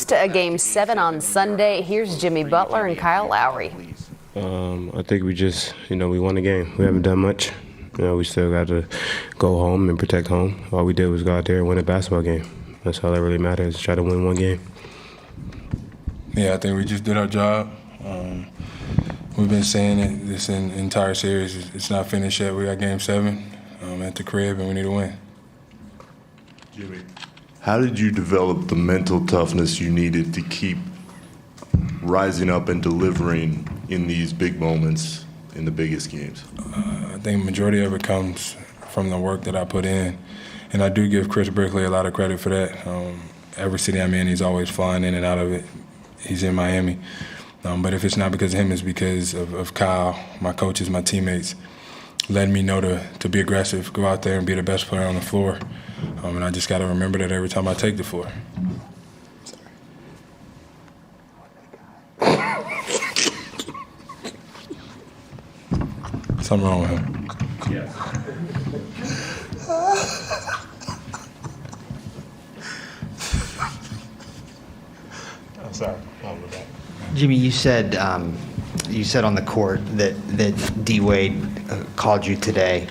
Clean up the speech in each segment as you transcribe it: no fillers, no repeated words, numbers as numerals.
Game 7 on Sunday. Here's Jimmy Butler and Kyle Lowry. I think we won the game. We haven't done much. We still got to go home and protect home. All we did was go out there and win a basketball game. That's all that really matters, try to win one game. Yeah, I think we just did our job. We've been saying it this entire series. It's not finished yet. We got Game 7 at the crib, and we need to win. Jimmy, how did you develop the mental toughness you needed to keep rising up and delivering in these big moments in the biggest games? I think the majority of it comes from the work that I put in. And I do give Chris Brickley a lot of credit for that. Every city I'm in, he's always flying in and out of it. He's in Miami. But if it's not because of him, it's because of Kyle, my coaches, my teammates, letting me know to be aggressive, go out there and be the best player on the floor. And I just got to remember that every time I take the floor. Something wrong with him. Yes. I'm sorry. Jimmy, you said on the court that D. Wade called you today,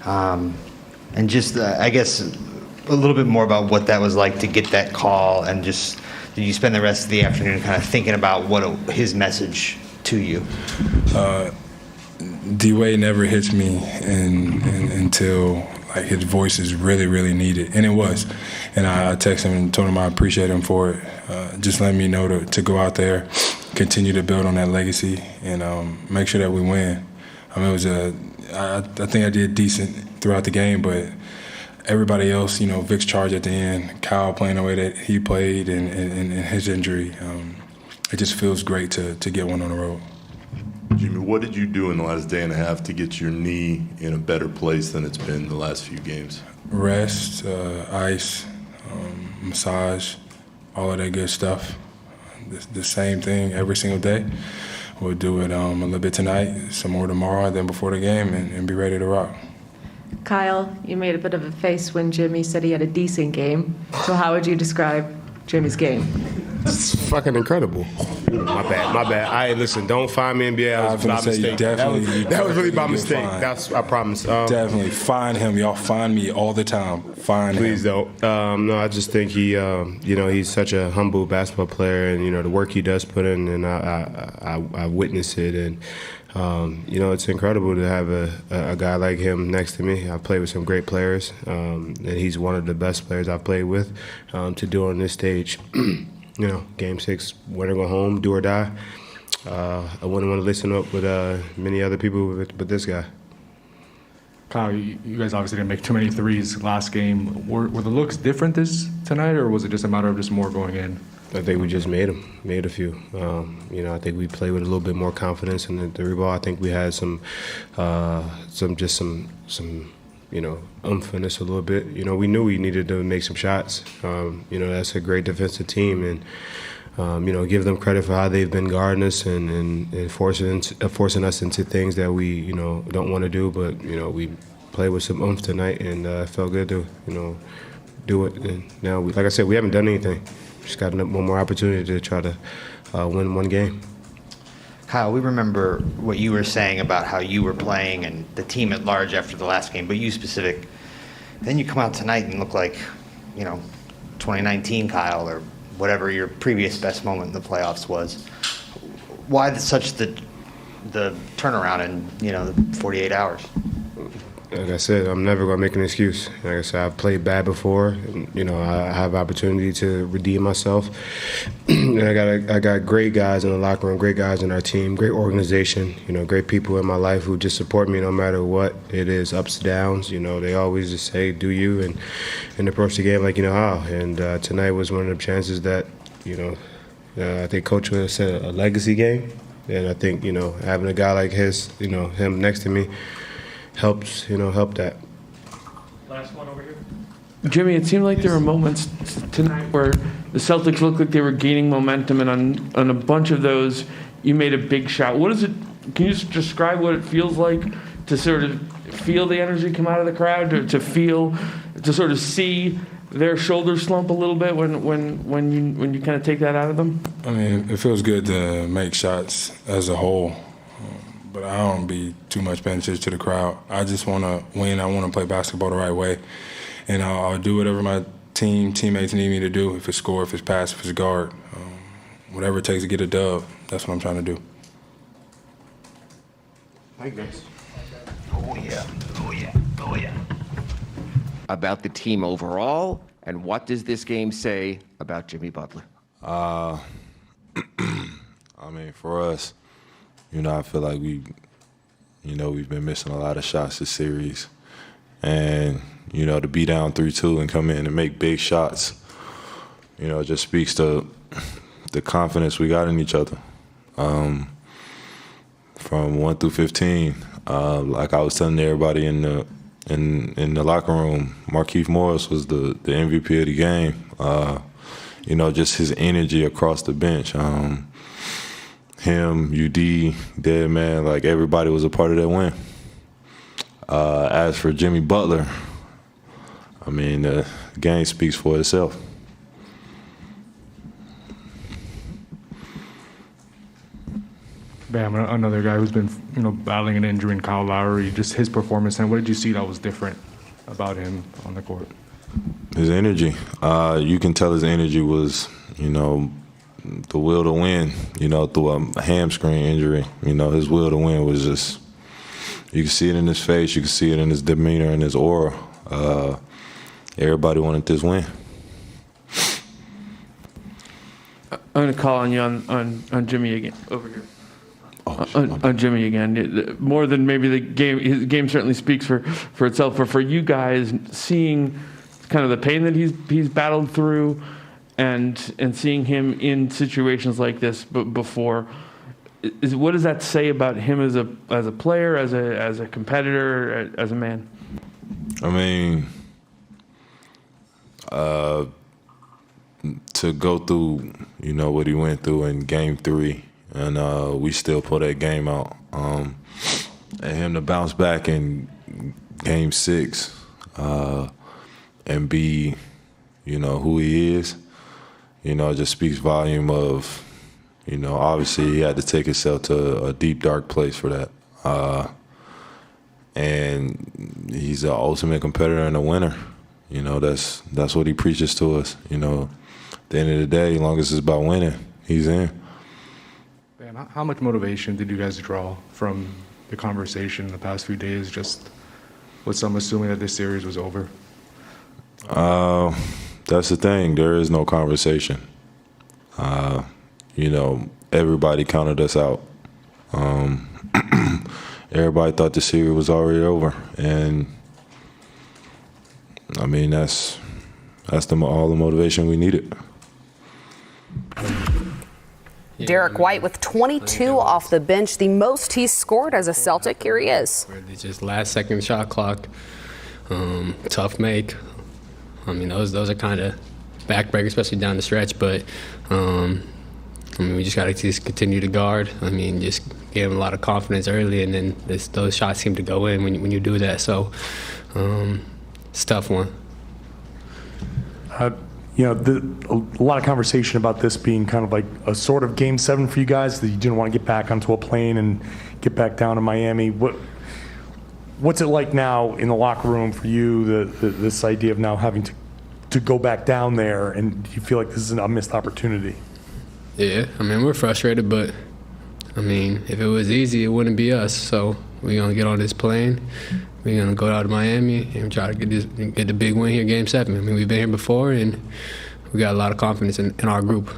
and just I guess a little bit more about what that was like to get that call, and just did you spend the rest of the afternoon kind of thinking about his message to you? D. Wade never hits me until like his voice is really, really needed, and it was. And I texted him and told him I appreciate him for it. Just letting me know to go out there, continue to build on that legacy, and make sure that we win. I think I did decent throughout the game, but everybody else, Vic's charge at the end, Kyle playing the way that he played, and his injury, it just feels great to get one on the road. Jimmy, what did you do in the last day and a half to get your knee in a better place than it's been the last few games? Rest, ice, massage, all of that good stuff. The same thing every single day. We'll do it a little bit tonight, some more tomorrow, then before the game, and be ready to rock. Kyle, you made a bit of a face when Jimmy said he had a decent game. So how would you describe Jimmy's game? It's fucking incredible. My bad. Listen, don't find me NBA. I was going to say, that was really by mistake. That's, I promise. Definitely. Find him. Y'all find me all the time. Find him. Please don't. No, I just think he's such a humble basketball player, and, the work he does put in, and I witness it. And, it's incredible to have a guy like him next to me. I've played with some great players, and he's one of the best players I've played with to do on this stage. Game 6, win or go home, do or die. I wouldn't want to listen up with many other people but this guy. Kyle, you guys obviously didn't make too many threes last game. Were the looks different tonight, or was it just a matter of just more going in? I think we just made a few. I think we played with a little bit more confidence in the three ball. I think we had some umphiness a little bit. We knew we needed to make some shots. That's a great defensive team, and give them credit for how they've been guarding us and forcing us into things that we don't want to do. But we played with some oomph tonight, and it felt good to do it. And now, like I said, we haven't done anything. Just got one more opportunity to try to win one game. Kyle, we remember what you were saying about how you were playing and the team at large after the last game, but you specific. Then you come out tonight and look like, 2019 Kyle, or whatever your previous best moment in the playoffs was. Why such the turnaround in, the 48 hours? Like I said, I'm never going to make an excuse. Like I said, I've played bad before, and, I have opportunity to redeem myself. And I got great guys in the locker room, great guys in our team, great organization, great people in my life who just support me no matter what it is, ups and downs. They always just say, do you, and approach the game like you know how. And tonight was one of the chances that, I think Coach would have said a legacy game. And I think, having a guy like him next to me, helps, help that. Last one over here. Jimmy, it seemed like there were moments tonight where the Celtics looked like they were gaining momentum, and on a bunch of those, you made a big shot. What is it? Can you just describe what it feels like to sort of feel the energy come out of the crowd, to sort of see their shoulders slump a little bit when you kind of take that out of them? I mean, it feels good to make shots as a whole, but I don't be too much paying attention to the crowd. I just want to win. I want to play basketball the right way, and I'll do whatever my teammates need me to do. If it's score, if it's pass, if it's guard, whatever it takes to get a dub. That's what I'm trying to do. Thank you, guys. Oh yeah. About the team overall, and what does this game say about Jimmy Butler? I mean, for us, I feel like we've been missing a lot of shots this series. And, to be down 3-2 and come in and make big shots, it just speaks to the confidence we got in each other. From 1 through 15, like I was telling everybody in the locker room, Markieff Morris was the MVP of the game. Just his energy across the bench. Him, UD, Dead Man, like everybody was a part of that win. As for Jimmy Butler, I mean, the game speaks for itself. Bam, another guy who's been, battling an injury in Kyle Lowry, just his performance, and what did you see that was different about him on the court? His energy. You can tell his energy was, the will to win, through a hamstring injury. His will to win was just, you can see it in his face, you can see it in his demeanor and his aura. Everybody wanted this win. I'm going to call on you on Jimmy again, over here. On Jimmy again, more than maybe the game. His game certainly speaks for itself. But for you guys, seeing kind of the pain that he's battled through, and seeing him in situations like this before, what does that say about him as a player, as a competitor, as a man? I mean, to go through, what he went through in Game 3. And we still pull that game out. And him to bounce back in Game 6 and be, who he is, just speaks volume of, obviously he had to take himself to a deep, dark place for that. And he's an ultimate competitor and a winner. That's what he preaches to us. At the end of the day, as long as it's about winning, he's in. How much motivation did you guys draw from the conversation in the past few days, just with some assuming that this series was over? That's the thing. There is no conversation. Everybody counted us out. Everybody thought the series was already over. And, I mean, that's all the motivation we needed. Derek White with 22 off the bench, the most he's scored as a Celtic. Here he is. It's just last second shot clock, tough make. I mean, those are kind of backbreakers, especially down the stretch. But we just got to just continue to guard. I mean, just give him a lot of confidence early, and then those shots seem to go in when you do that. So it's a tough one. A lot of conversation about this being kind of like a sort of Game 7 for you guys, that you didn't want to get back onto a plane and get back down to Miami. What's it like now in the locker room for you, this idea of now having to go back down there, and do you feel like this is a missed opportunity? Yeah, I mean, we're frustrated, but, I mean, if it was easy, it wouldn't be us. So we're going to get on this plane. We're going to go out to Miami and try to get the big win here, Game 7. I mean, we've been here before, and we got a lot of confidence in our group.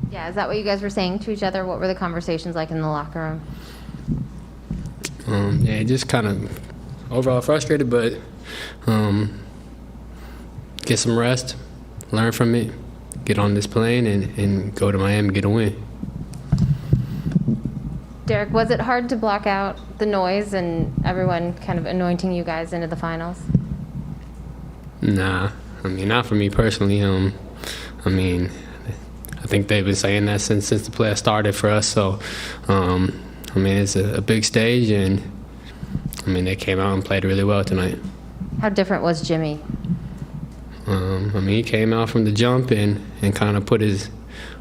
Yeah, is that what you guys were saying to each other? What were the conversations like in the locker room? Yeah, just kind of overall frustrated, but get some rest, learn from it, get on this plane, and go to Miami and get a win. Derek, was it hard to block out the noise and everyone kind of anointing you guys into the finals? Nah, I mean, not for me personally. I mean, I think they've been saying that since the playoffs started for us. So, I I mean, it's a big stage, and I mean, they came out and played really well tonight. How different was Jimmy? I mean, he came out from the jump and kind of put his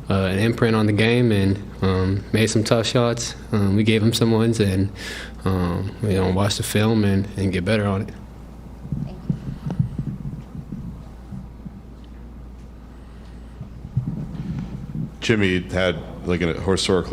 an imprint on the game and made some tough shots. We gave him some ones, and we watch the film and get better on it. Jimmy had like a historically